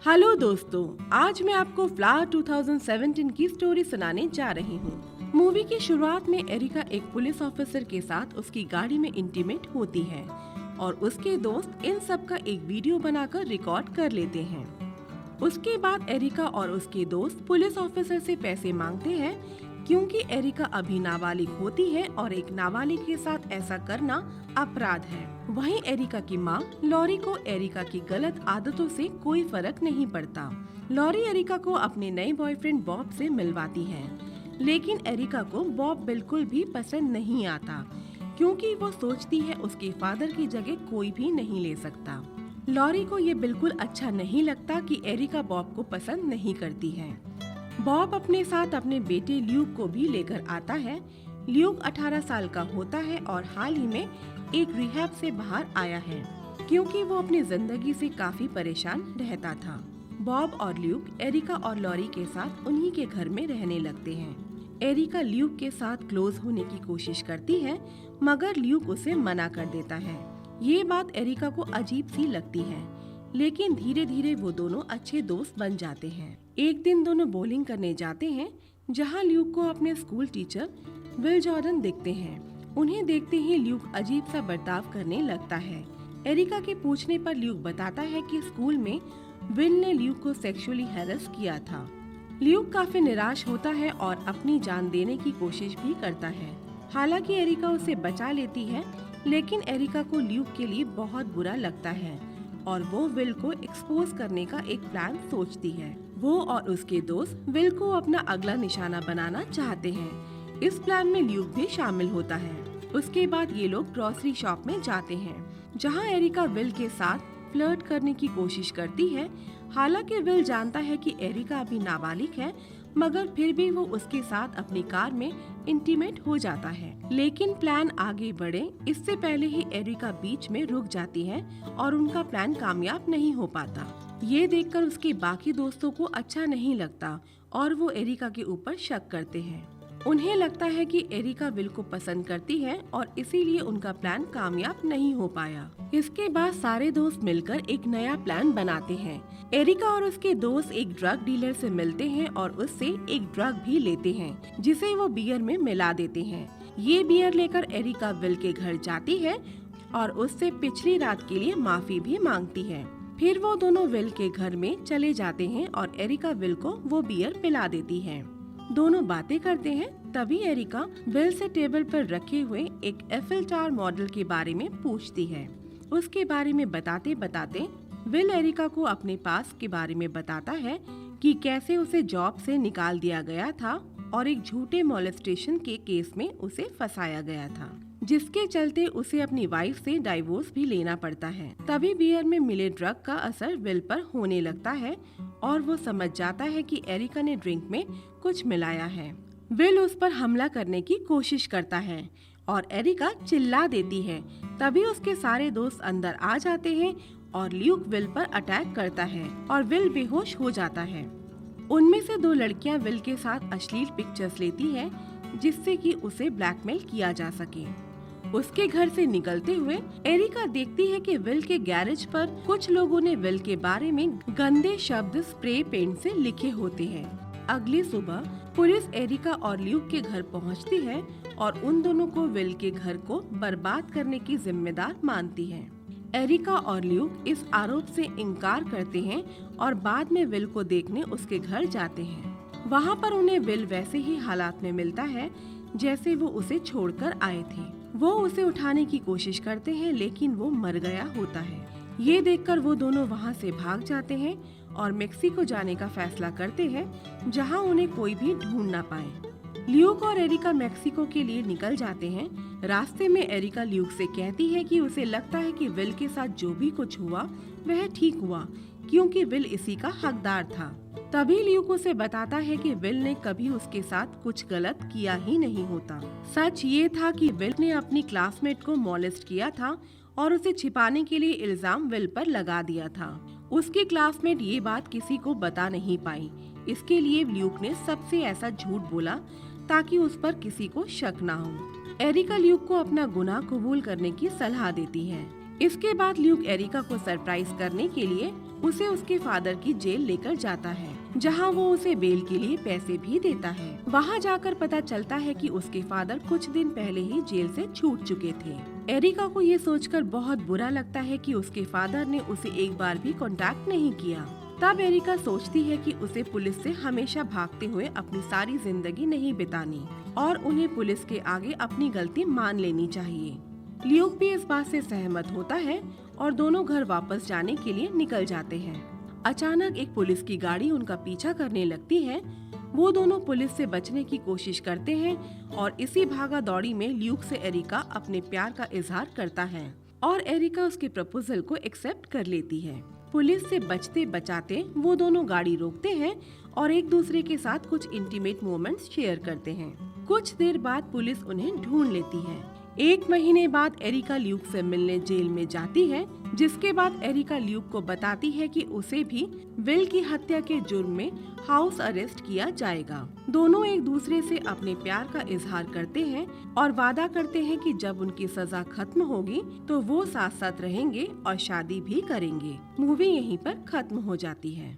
Hello दोस्तों, आज मैं आपको फ्लावर 2017 की स्टोरी सुनाने जा रही हूँ। मूवी की शुरुआत में एरिका एक पुलिस ऑफिसर के साथ उसकी गाड़ी में इंटीमेट होती है और उसके दोस्त इन सब का एक वीडियो बनाकर रिकॉर्ड कर लेते हैं। उसके बाद एरिका और उसके दोस्त पुलिस ऑफिसर से पैसे मांगते हैं क्योंकि एरिका अभी नाबालिग होती है और एक नाबालिग के साथ ऐसा करना अपराध है। वहीं एरिका की माँ लॉरी को एरिका की गलत आदतों से कोई फर्क नहीं पड़ता। लॉरी एरिका को अपने नए बॉयफ्रेंड बॉब से मिलवाती है, लेकिन एरिका को बॉब बिल्कुल भी पसंद नहीं आता क्योंकि वो सोचती है उसके फादर की जगह कोई भी नहीं ले सकता। लॉरी को ये बिल्कुल अच्छा नहीं लगता कि एरिका बॉब को पसंद नहीं करती है। बॉब अपने साथ अपने बेटे ल्यूक को भी लेकर आता है। ल्यूक 18 साल का होता है और हाल ही में एक रिहैब से बाहर आया है क्योंकि वो अपनी जिंदगी से काफी परेशान रहता था। बॉब और ल्यूक एरिका और लॉरी के साथ उन्हीं के घर में रहने लगते हैं। एरिका ल्यूक के साथ क्लोज होने की कोशिश करती है मगर ल्यूक उसे मना कर देता है। ये बात एरिका को अजीब सी लगती है, लेकिन धीरे धीरे वो दोनों अच्छे दोस्त बन जाते हैं। एक दिन दोनों बॉलिंग करने जाते हैं जहां ल्यूक को अपने स्कूल टीचर विल जॉर्डन दिखते हैं। उन्हें देखते ही ल्यूक अजीब सा बर्ताव करने लगता है। एरिका के पूछने पर ल्यूक बताता है कि स्कूल में विल ने ल्यूक को सेक्सुअली हैरेस किया था। ल्यूक काफी निराश होता है और अपनी जान देने की कोशिश भी करता है। हालांकि एरिका उसे बचा लेती है, लेकिन एरिका को ल्यूक के लिए बहुत बुरा लगता है और वो विल को एक्सपोज करने का एक प्लान सोचती है। वो और उसके दोस्त विल को अपना अगला निशाना बनाना चाहते हैं। इस प्लान में ल्यूक भी शामिल होता है। उसके बाद ये लोग ग्रोसरी शॉप में जाते हैं जहां एरिका विल के साथ फ्लर्ट करने की कोशिश करती है। हालांकि विल जानता है कि एरिका अभी नाबालिग है, मगर फिर भी वो उसके साथ अपनी कार में इंटीमेट हो जाता है। लेकिन प्लान आगे बढ़े इससे पहले ही एरिका बीच में रुक जाती है और उनका प्लान कामयाब नहीं हो पाता। ये देखकर उसके बाकी दोस्तों को अच्छा नहीं लगता और वो एरिका के ऊपर शक करते हैं। उन्हें लगता है कि एरिका विल को पसंद करती है और इसीलिए उनका प्लान कामयाब नहीं हो पाया। इसके बाद सारे दोस्त मिलकर एक नया प्लान बनाते हैं। एरिका और उसके दोस्त एक ड्रग डीलर से मिलते हैं और उससे एक ड्रग भी लेते हैं जिसे वो बियर में मिला देते हैं। ये बियर लेकर एरिका विल के घर जाती है और उससे पिछली रात के लिए माफी भी मांगती है। फिर वो दोनों विल के घर में चले जाते हैं और एरिका विल को वो बियर पिला देती है। दोनों बातें करते हैं। तभी एरिका विल से टेबल पर रखे हुए एक एफिल टावर मॉडल के बारे में पूछती है। उसके बारे में बताते बताते विल एरिका को अपने पास के बारे में बताता है कि कैसे उसे जॉब से निकाल दिया गया था और एक झूठे मोलेस्टेशन के केस में उसे फंसाया गया था, जिसके चलते उसे अपनी वाइफ से डाइवोर्स भी लेना पड़ता है। तभी बियर में मिले ड्रग का असर विल पर होने लगता है और वो समझ जाता है कि एरिका ने ड्रिंक में कुछ मिलाया है। विल उस पर हमला करने की कोशिश करता है और एरिका चिल्ला देती है। तभी उसके सारे दोस्त अंदर आ जाते हैं और ल्यूक विल पर अटैक करता है और विल बेहोश हो जाता है। उनमें से 2 लड़कियां विल के साथ अश्लील पिक्चर्स लेती है जिससे कि उसे ब्लैकमेल किया जा सके। उसके घर से निकलते हुए एरिका देखती है कि विल के गैरेज पर कुछ लोगों ने विल के बारे में गंदे शब्द स्प्रे पेंट से लिखे होते हैं। अगली सुबह पुलिस एरिका और ल्यूक के घर पहुंचती है और उन दोनों को विल के घर को बर्बाद करने की जिम्मेदार मानती है। एरिका और ल्यूक इस आरोप से इनकार करते हैं और बाद में विल को देखने उसके घर जाते हैं। वहां पर उन्हें विल वैसे ही हालात में मिलता है जैसे वो उसे छोड़कर आए थे। वो उसे उठाने की कोशिश करते हैं लेकिन वो मर गया होता है। ये देखकर वो दोनों वहाँ से भाग जाते हैं और मेक्सिको जाने का फैसला करते हैं जहाँ उन्हें कोई भी ढूंढ ना पाए। ल्यूक और एरिका मेक्सिको के लिए निकल जाते हैं। रास्ते में एरिका ल्यूक से कहती है कि उसे लगता है कि विल के साथ जो भी कुछ हुआ वह ठीक हुआ क्योंकि विल इसी का हकदार था। तभी ल्यूक उसे बताता है कि विल ने कभी उसके साथ कुछ गलत किया ही नहीं होता। सच ये था कि विल ने अपनी क्लासमेट को मॉलेस्ट किया था और उसे छिपाने के लिए इल्जाम विल पर लगा दिया था। उसकी क्लासमेट ये बात किसी को बता नहीं पाई। इसके लिए ल्यूक ने सबसे ऐसा झूठ बोला ताकि उस पर किसी को शक ना हो। एरिका ल्यूक को अपना गुनाह कबूल करने की सलाह देती है। इसके बाद ल्यूक एरिका को सरप्राइज करने के लिए उसे उसके फादर की जेल लेकर जाता है, जहां वो उसे बेल के लिए पैसे भी देता है। वहां जाकर पता चलता है कि उसके फादर कुछ दिन पहले ही जेल से छूट चुके थे। एरिका को ये सोचकर बहुत बुरा लगता है कि उसके फादर ने उसे एक बार भी कांटेक्ट नहीं किया। तब एरिका सोचती है कि उसे पुलिस से हमेशा भागते हुए अपनी सारी जिंदगी नहीं बितानी और उन्हें पुलिस के आगे अपनी गलती मान लेनी चाहिए। ल्यूक भी इस बात से सहमत होता है और दोनों घर वापस जाने के लिए निकल जाते हैं। अचानक एक पुलिस की गाड़ी उनका पीछा करने लगती है। वो दोनों पुलिस से बचने की कोशिश करते हैं और इसी भागा दौड़ी में ल्यूक से एरिका अपने प्यार का इजहार करता है और एरिका उसके प्रपोजल को एक्सेप्ट कर लेती है। पुलिस से बचते बचाते वो दोनों गाड़ी रोकते हैं और एक दूसरे के साथ कुछ इंटीमेट मोमेंट्स शेयर करते हैं। कुछ देर बाद पुलिस उन्हें ढूंढ लेती है। 1 महीने बाद एरिका ल्यूक से मिलने जेल में जाती है, जिसके बाद एरिका ल्यूक को बताती है कि उसे भी विल की हत्या के जुर्म में हाउस अरेस्ट किया जाएगा। दोनों एक दूसरे से अपने प्यार का इजहार करते हैं और वादा करते हैं कि जब उनकी सजा खत्म होगी तो वो साथ साथ रहेंगे और शादी भी करेंगे। मूवी यहीं पर खत्म हो जाती है।